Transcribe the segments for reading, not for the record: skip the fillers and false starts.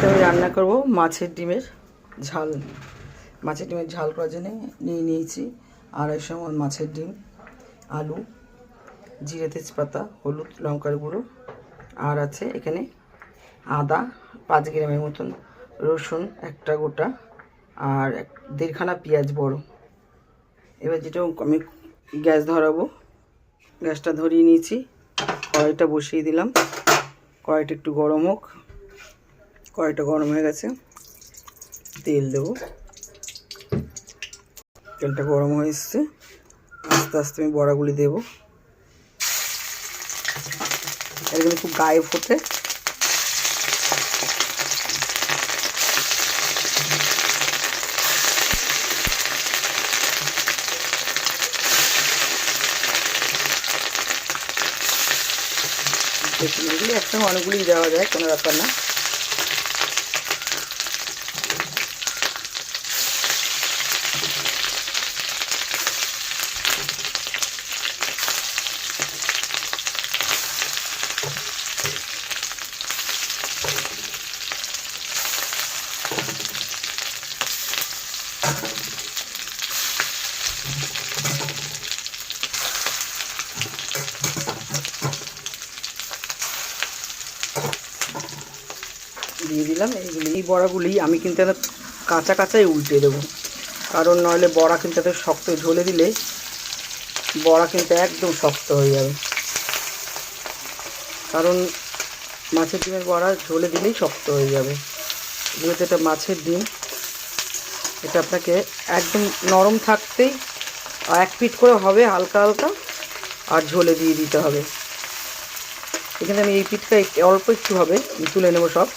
আজকে আমি রান্না করব মাছের ডিমের ঝাল। মাছের ডিমের ঝাল করার জন্য নিয়েছি 250 মণ মাছের ডিম, আলু, জিরে তেজপাতা, হলুদ, লঙ্কার গুঁড়ো, আর আছে এখানে আদা 5 গ্রামের মতন, রসুন একটা গোটা, আর 1.5 খানা পেঁয়াজ বড়। এবার যেটা আমি গ্যাস ধরাবো, গ্যাসটা ধরিয়ে নিয়েছি, কড়াইটা বসিয়ে দিলাম। কড়াইটা একটু গরম হোক। কড়াইটা গরম হয়ে গেছে, তেল দেবো। তেলটা গরম হয়ে এসছে, আস্তে আস্তে আমি বড়াগুলি দেবো। এগুলো খুব গায়ে ফোটে। এগুলি একসঙ্গে অনেকগুলি দেওয়া যায়, কোনো ব্যাপার না। দিয়ে দিলাম এইগুলি। এই বড়াগুলি আমি কিন্তু কাঁচা কাঁচাই উল্টে দেবো, কারণ নইলে বড়া কিন্তু এত শক্ত, ঝোলে দিলে বড়া কিন্তু একদম শক্ত হয়ে যাবে। কারণ মাছের ডিমের বড়া ঝোলে দিলেই শক্ত হয়ে যাবে। যেহেতু এটা মাছের ডিম, এটা আপনাকে একদম নরম থাকতেই 1 পিঠ করে হবে হালকা হালকা, আর ঝোলে দিয়ে দিতে হবে। এখানে আমি এই পিঠটা অল্প একটু হবে, তুলে নেবো সব,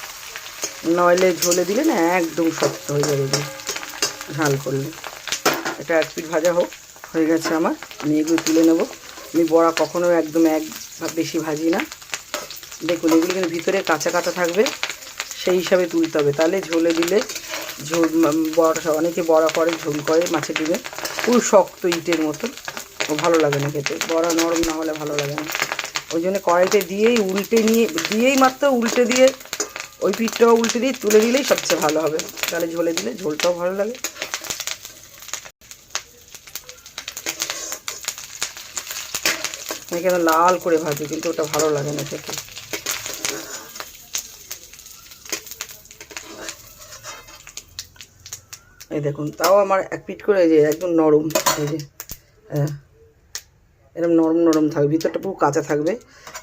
নইলে ঝোলে দিলে না একদম শক্ত হয়ে যাবে ঝাল করলে। এটা 1 পিঠ ভাজা হয়ে গেছে আমার, আমি এগুলো তুলে নেব। আমি বড়া কখনো একদম বেশি ভাজি না। দেখুন এগুলো কিন্তু ভিতরে কাঁচা কাঁচা থাকবে, সেই হিসাবে তুলতে হবে, তাহলে ঝোলে দিলে ঝোল বড়া, অনেকে বড়া করে ঝোল করে মাছের ডিমে, পুরো শক্ত ইটের মতো, ও ভালো লাগে না খেতে। বড়া নরম না হলে ভালো লাগে না। ওই জন্য কড়াইতে দিয়েই মাত্র উল্টে দিয়ে ওই পিঠটাও উল্টে দিয়ে তুলে দিলেই সবচেয়ে ভালো হবে, তাহলে ঝোলে দিলে ঝোলটাও ভালো লাগে। এখানে লাল করে ভাজি, কিন্তু ওটা ভালো লাগে না খেতে। এই দেখুন, তাও আমার 1 পিঠ করে যে একদম নরম, এই যে এরকম নরম নরম থাকবে, ভিতরটা পুরো কাঁচা থাকবে,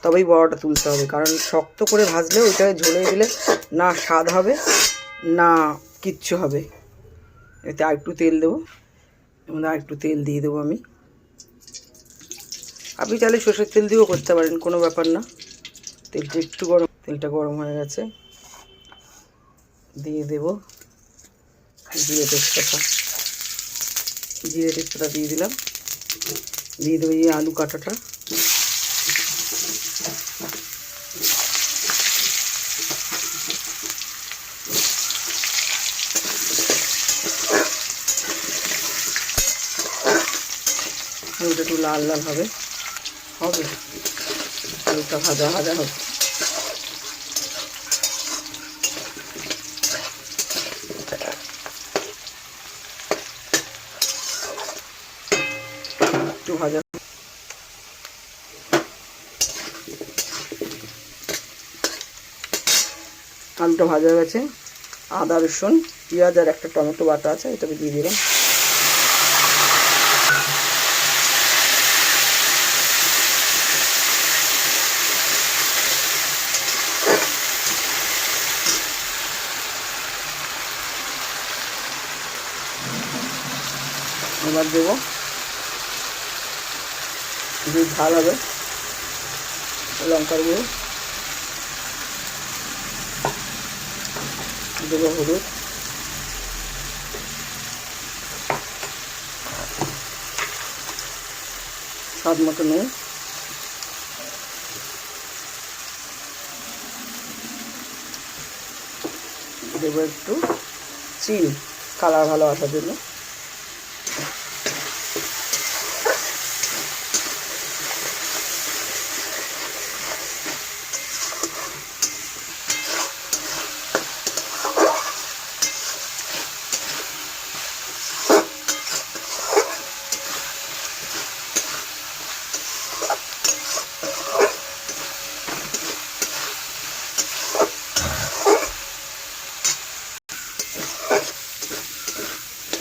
তবেই বড়াটা তুলতে হবে। কারণ শক্ত করে ভাজলে ওইটাকে ঝোলে দিলে না স্বাদ হবে না কিচ্ছু হবে। এতে আর একটু তেল দেবো, এর আর একটু তেল দিয়ে দেবো আমি। আপনি চাইলে সরষের তেল দিয়েও করতে পারেন, কোনো ব্যাপার না। তেলটা একটু গরম, তেলটা গরম হয়ে গেছে, দিয়ে দেবো জিরে তেজপাতা দিয়ে দিলাম। দিয়ে দেবো এই আলু কাটাটা, আলুটা একটু লাল লাল হবে, আলুটা ভাজা ভাজা হবে। একটু ভাজা, আলুটা ভাজা হয়ে গেছে। আদা, রসুন, পেঁয়াজ আর একটা টমেটো বাটা আছে, এটাকে দিয়ে দিলাম। এবার দেবো যে ঝাল হবে লঙ্কার গুঁড়ো, দেবো হলুদ, স্বাদ মতো নুন, দেবো একটু চিনি কালার ভালো আসার জন্য।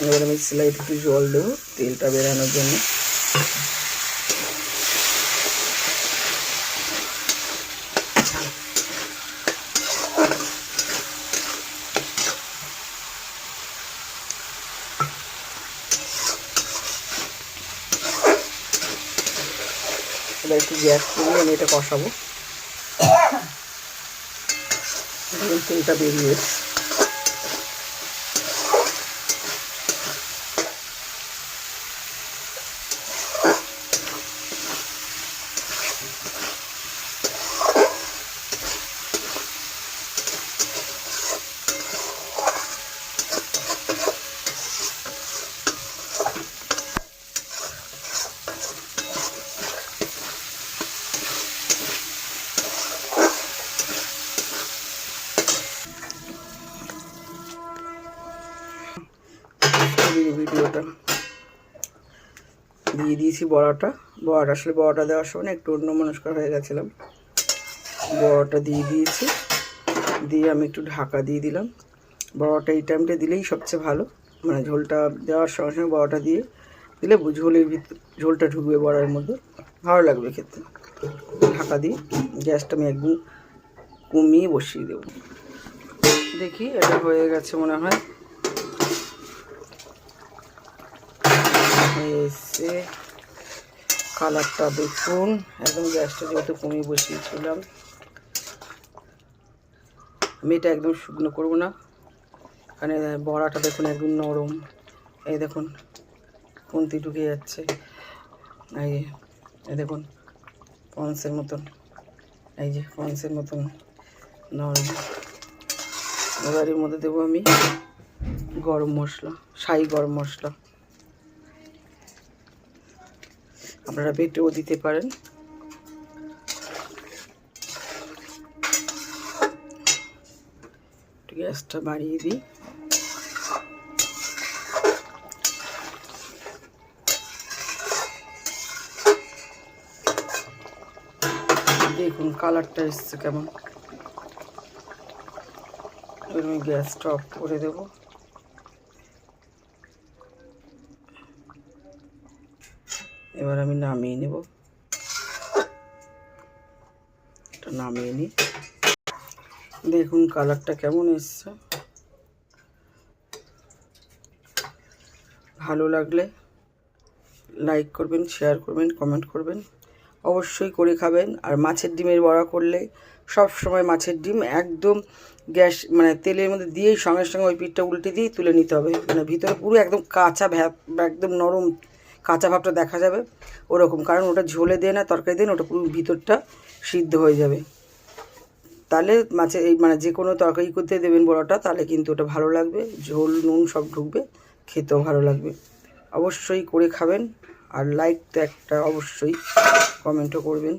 এবার আমি স্লাইড একটু জল দেবো তেলটা বেরানোর জন্য। এবার একটু গ্যাস কমিয়ে আমি এটা কষাবো। তেলটা বেরিয়ে ভিডিওটা দিয়ে দিয়েছি। বড়াটা আসলে বড়াটা দেওয়ার সময় একটু অন্যমনস্ক হয়ে গেছিলাম। বড়াটা দিয়ে দিয়েছি, দিয়ে আমি একটু ঢাকা দিয়ে দিলাম। বড়াটা এই টাইমটা দিলেই সবচেয়ে ভালো, মানে ঝোলটা দেওয়ার সঙ্গে সঙ্গে বড়াটা দিয়ে দিলে ঝোলটা ঢুকবে বড়ার মধ্যে, ভালো লাগবে খেতে। ঢাকা দিয়ে গ্যাসটা আমি একদম কমিয়ে বসিয়ে দেবো। দেখি এটা হয়ে গেছে মনে হয়। এসে কালারটা দেখুন, একদম গ্যাসটা যেহেতু কমিয়ে বসিয়েছিলাম। আমি এটা একদম শুকনো করবো না, কারণ বড়াটা দেখুন একদম নরম। এই দেখুন খুন্তি ঢুকে যাচ্ছে, এই দেখুন পন্সের মতন, এই যে পন্সের মতন নরম। এবার এর মধ্যে দেবো আমি গরম মশলা, শাহি গরম মশলা। আপনারা বেটেও দিতে পারেন। গ্যাসটা বাড়িয়ে দিই। দেখুন কালারটা এসছে কেমন। এবার আমি গ্যাসটা অফ করে দেব। এবার আমি নামিয়ে নেব, এটা নামিয়ে নিই। দেখুন কালারটা কেমন এসছে। ভালো লাগলে লাইক করবেন, শেয়ার করবেন, কমেন্ট করবেন, অবশ্যই করে খাবেন। আর মাছের ডিমের বড়া করলে সব সময় মাছের ডিম একদম গ্যাস মানে তেলের মধ্যে দিয়েই সঙ্গে সঙ্গে ওই পিঠটা উল্টে দিয়েই তুলে নিতে হবে, মানে ভিতরে পুরো একদম কাঁচা একদম নরম কাঁচা ভাবটা দেখা যাবে ওরকম, কারণ ওটা ঝোলে দেয় না তরকারি দেন, ওটা পুরো ভিতরটা সিদ্ধ হয়ে যাবে। তাহলে মাছের এই মানে যে কোনো তরকারি করতে দেবেন বড়াটা, তাহলে কিন্তু ওটা ভালো লাগবে, ঝোল নুন সব ঢুকবে, খেতেও ভালো লাগবে। অবশ্যই করে খাবেন। আর লাইক তো একটা অবশ্যই, কমেন্টও করবেন।